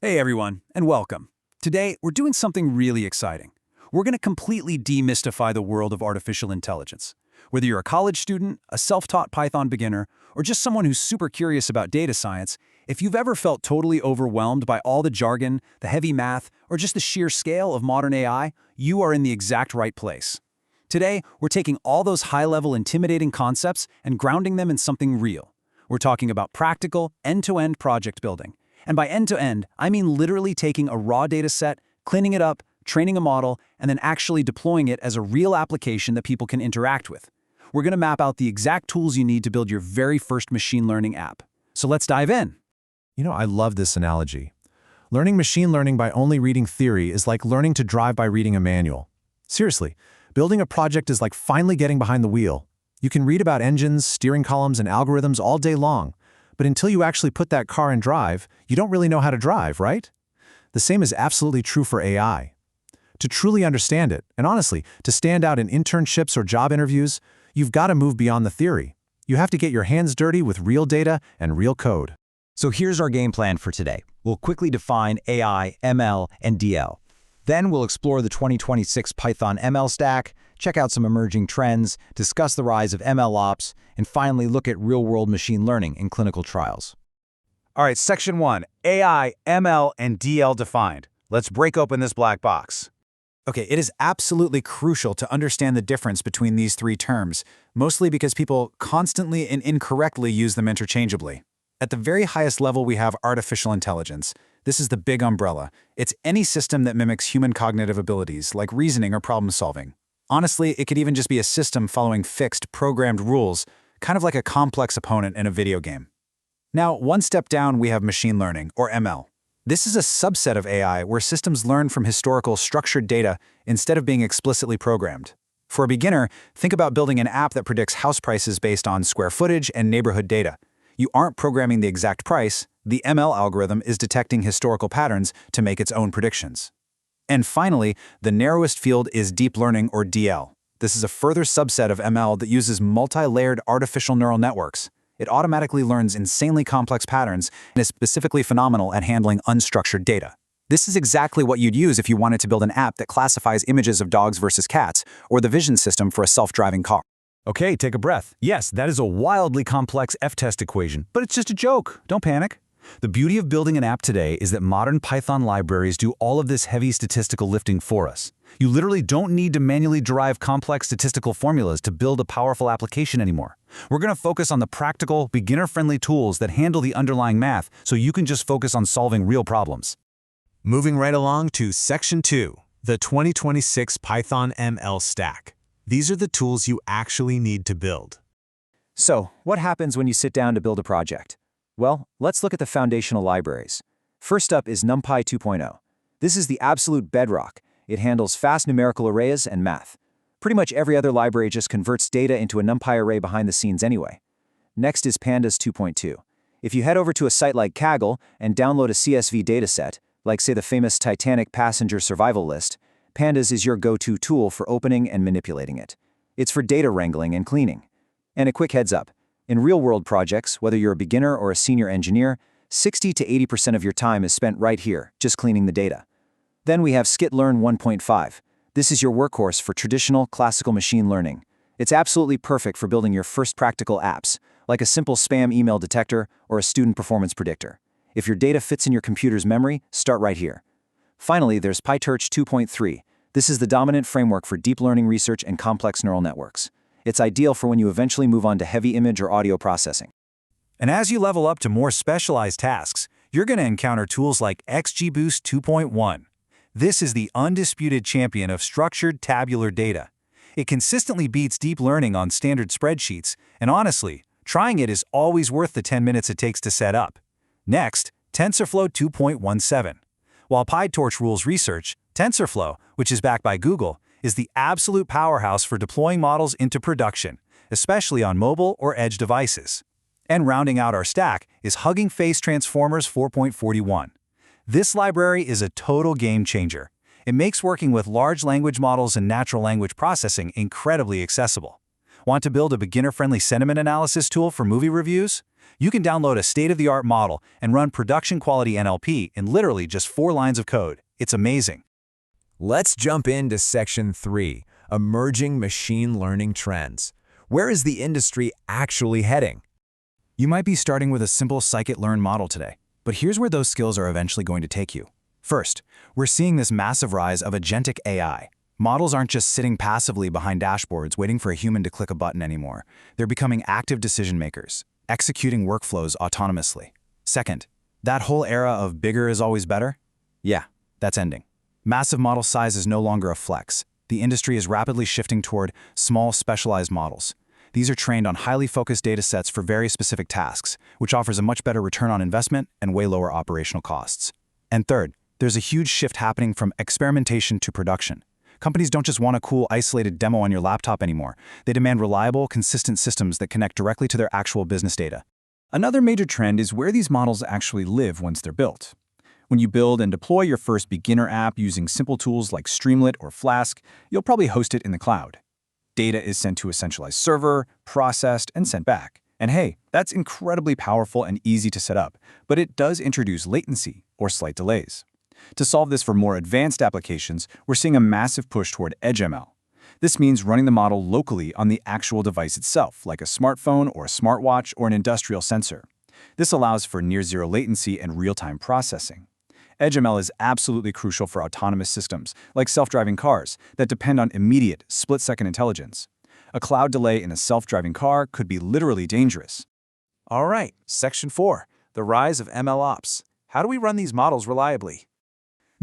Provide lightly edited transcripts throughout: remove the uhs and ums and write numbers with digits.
Hey everyone, and welcome. Today, we're doing something really exciting. We're going to completely demystify the world of artificial intelligence. Whether you're a college student, a self-taught Python beginner, or just someone who's super curious about data science, if you've ever felt totally overwhelmed by all the jargon, the heavy math, or just the sheer scale of modern AI, you are in the exact right place. Today, we're taking all those high-level intimidating concepts and grounding them in something real. We're talking about practical, end-to-end project building. And by end-to-end, I mean literally taking a raw data set, cleaning it up, training a model, and then actually deploying it as a real application that people can interact with. We're going to map out the exact tools you need to build your very first machine learning app. So let's dive in. I love this analogy. Learning machine learning by only reading theory is like learning to drive by reading a manual. Seriously, building a project is like finally getting behind the wheel. You can read about engines, steering columns, and algorithms all day long, but until you actually put that car in drive, you don't really know how to drive, right? The same is absolutely true for AI. To truly understand it, and honestly, to stand out in internships or job interviews, you've got to move beyond the theory. You have to get your hands dirty with real data and real code. So here's our game plan for today. We'll quickly define AI, ML, and DL. Then we'll explore the 2026 Python ML stack, check out some emerging trends, discuss the rise of ML ops, and finally look at real-world machine learning in clinical trials. All right, Section 1, AI, ML, and DL defined. Let's break open this black box. Okay, it is absolutely crucial to understand the difference between these three terms, mostly because people constantly and incorrectly use them interchangeably. At the very highest level, we have artificial intelligence. This is the big umbrella. It's any system that mimics human cognitive abilities, like reasoning or problem solving. Honestly, it could even just be a system following fixed, programmed rules, kind of like a complex opponent in a video game. Now, one step down, we have machine learning, or ML. This is a subset of AI where systems learn from historical structured data instead of being explicitly programmed. For a beginner, think about building an app that predicts house prices based on square footage and neighborhood data. You aren't programming the exact price, the ML algorithm is detecting historical patterns to make its own predictions. And finally, the narrowest field is deep learning, or DL. This is a further subset of ML that uses multi-layered artificial neural networks. It automatically learns insanely complex patterns and is specifically phenomenal at handling unstructured data. This is exactly what you'd use if you wanted to build an app that classifies images of dogs versus cats, or the vision system for a self-driving car. Okay, take a breath. Yes, that is a wildly complex F-test equation, but it's just a joke. Don't panic. The beauty of building an app today is that modern Python libraries do all of this heavy statistical lifting for us. You literally don't need to manually derive complex statistical formulas to build a powerful application anymore. We're going to focus on the practical, beginner-friendly tools that handle the underlying math so you can just focus on solving real problems. Moving right along to Section 2, the 2026 Python ML stack. These are the tools you actually need to build. So, what happens when you sit down to build a project? Well, let's look at the foundational libraries. First up is NumPy 2.0. This is the absolute bedrock. It handles fast numerical arrays and math. Pretty much every other library just converts data into a NumPy array behind the scenes anyway. Next is Pandas 2.2. If you head over to a site like Kaggle and download a CSV dataset, like say the famous Titanic passenger survival list, Pandas is your go-to tool for opening and manipulating it. It's for data wrangling and cleaning. And a quick heads up. In real-world projects, whether you're a beginner or a senior engineer, 60 to 80% of your time is spent right here, just cleaning the data. Then we have Scikit-learn 1.5. This is your workhorse for traditional, classical machine learning. It's absolutely perfect for building your first practical apps, like a simple spam email detector or a student performance predictor. If your data fits in your computer's memory, start right here. Finally, there's PyTorch 2.3. This is the dominant framework for deep learning research and complex neural networks. It's ideal for when you eventually move on to heavy image or audio processing. And as you level up to more specialized tasks, you're going to encounter tools like XGBoost 2.1. This is the undisputed champion of structured tabular data. It consistently beats deep learning on standard spreadsheets, and honestly, trying it is always worth the 10 minutes it takes to set up. Next, TensorFlow 2.17. While PyTorch rules research, TensorFlow, which is backed by Google, is the absolute powerhouse for deploying models into production, especially on mobile or edge devices. And rounding out our stack is Hugging Face Transformers 4.41. This library is a total game changer. It makes working with large language models and natural language processing incredibly accessible. Want to build a beginner-friendly sentiment analysis tool for movie reviews? You can download a state-of-the-art model and run production-quality NLP in literally just 4 lines of code. It's amazing. Let's jump into Section 3, Emerging Machine Learning Trends. Where is the industry actually heading? You might be starting with a simple scikit-learn model today, but here's where those skills are eventually going to take you. First, we're seeing this massive rise of agentic AI. Models aren't just sitting passively behind dashboards waiting for a human to click a button anymore. They're becoming active decision makers, executing workflows autonomously. Second, that whole era of bigger is always better? Yeah, that's ending. Massive model size is no longer a flex. The industry is rapidly shifting toward small, specialized models. These are trained on highly focused data sets for very specific tasks, which offers a much better return on investment and way lower operational costs. And third, there's a huge shift happening from experimentation to production. Companies don't just want a cool, isolated demo on your laptop anymore. They demand reliable, consistent systems that connect directly to their actual business data. Another major trend is where these models actually live once they're built. When you build and deploy your first beginner app using simple tools like Streamlit or Flask, you'll probably host it in the cloud. Data is sent to a centralized server, processed, and sent back. And hey, that's incredibly powerful and easy to set up, but it does introduce latency or slight delays. To solve this for more advanced applications, we're seeing a massive push toward EdgeML. This means running the model locally on the actual device itself, like a smartphone or a smartwatch or an industrial sensor. This allows for near-zero latency and real-time processing. EdgeML is absolutely crucial for autonomous systems, like self-driving cars, that depend on immediate, split-second intelligence. A cloud delay in a self-driving car could be literally dangerous. All right, Section 4, the rise of MLOps. How do we run these models reliably?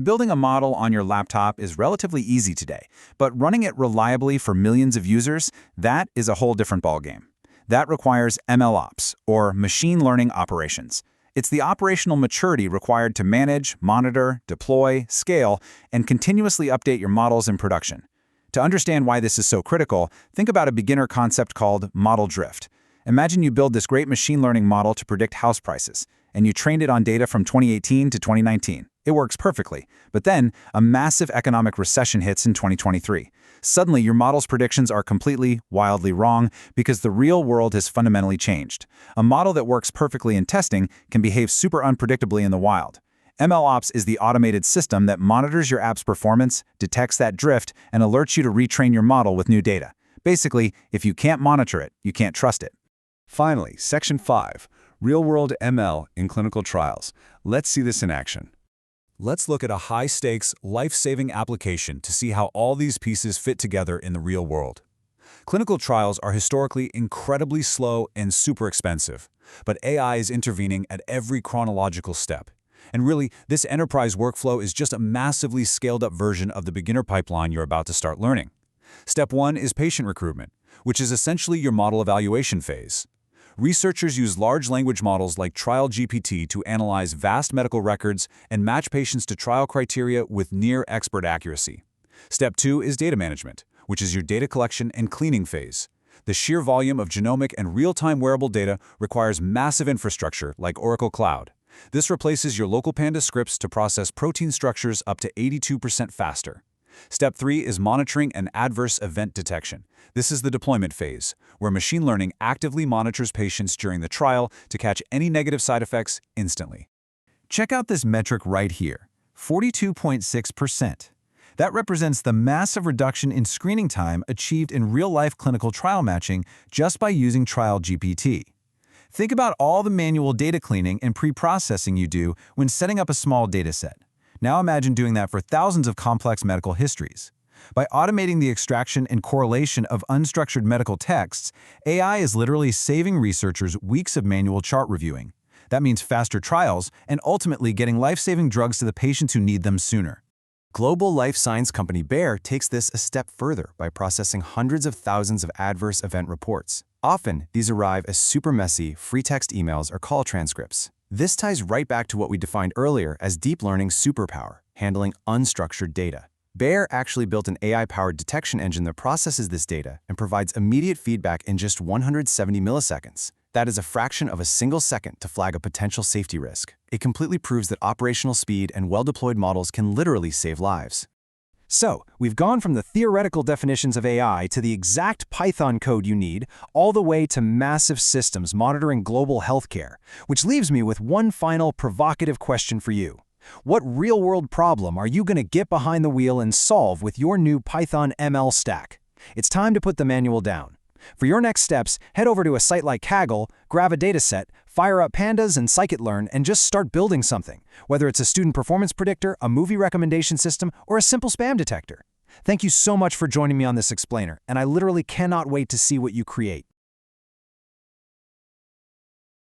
Building a model on your laptop is relatively easy today, but running it reliably for millions of users, that is a whole different ballgame. That requires MLOps, or machine learning operations. It's the operational maturity required to manage, monitor, deploy, scale, and continuously update your models in production. To understand why this is so critical, think about a beginner concept called model drift. Imagine you build this great machine learning model to predict house prices, and you trained it on data from 2018 to 2019. It works perfectly, but then a massive economic recession hits in 2023. Suddenly, your model's predictions are completely, wildly wrong because the real world has fundamentally changed. A model that works perfectly in testing can behave super unpredictably in the wild. MLOps is the automated system that monitors your app's performance, detects that drift, and alerts you to retrain your model with new data. Basically, if you can't monitor it, you can't trust it. Finally, Section 5, Real-World ML in Clinical Trials. Let's see this in action. Let's look at a high-stakes, life-saving application to see how all these pieces fit together in the real world. Clinical trials are historically incredibly slow and super expensive, but AI is intervening at every chronological step. And really, this enterprise workflow is just a massively scaled-up version of the beginner pipeline you're about to start learning. Step 1 is patient recruitment, which is essentially your model evaluation phase. Researchers use large language models like TrialGPT to analyze vast medical records and match patients to trial criteria with near-expert accuracy. Step 2 is data management, which is your data collection and cleaning phase. The sheer volume of genomic and real-time wearable data requires massive infrastructure like Oracle Cloud. This replaces your local Panda scripts to process protein structures up to 82% faster. Step 3 is monitoring and adverse event detection. This is the deployment phase, where machine learning actively monitors patients during the trial to catch any negative side effects instantly. Check out this metric right here, 42.6%. That represents the massive reduction in screening time achieved in real-life clinical trial matching just by using TrialGPT. Think about all the manual data cleaning and pre-processing you do when setting up a small dataset. Now imagine doing that for thousands of complex medical histories. By automating the extraction and correlation of unstructured medical texts, AI is literally saving researchers weeks of manual chart reviewing. That means faster trials and ultimately getting life-saving drugs to the patients who need them sooner. Global life science company Bayer takes this a step further by processing hundreds of thousands of adverse event reports. Often, these arrive as super messy, free-text emails or call transcripts. This ties right back to what we defined earlier as deep learning superpower, handling unstructured data. Bayer actually built an AI-powered detection engine that processes this data and provides immediate feedback in just 170 milliseconds. That is a fraction of a single second to flag a potential safety risk. It completely proves that operational speed and well-deployed models can literally save lives. So, we've gone from the theoretical definitions of AI to the exact Python code you need, all the way to massive systems monitoring global healthcare, which leaves me with one final provocative question for you. What real-world problem are you going to get behind the wheel and solve with your new Python ML stack? It's time to put the manual down. For your next steps, head over to a site like Kaggle, grab a dataset, fire up Pandas and Scikit-learn, and just start building something, whether it's a student performance predictor, a movie recommendation system, or a simple spam detector. Thank you so much for joining me on this explainer, and I literally cannot wait to see what you create.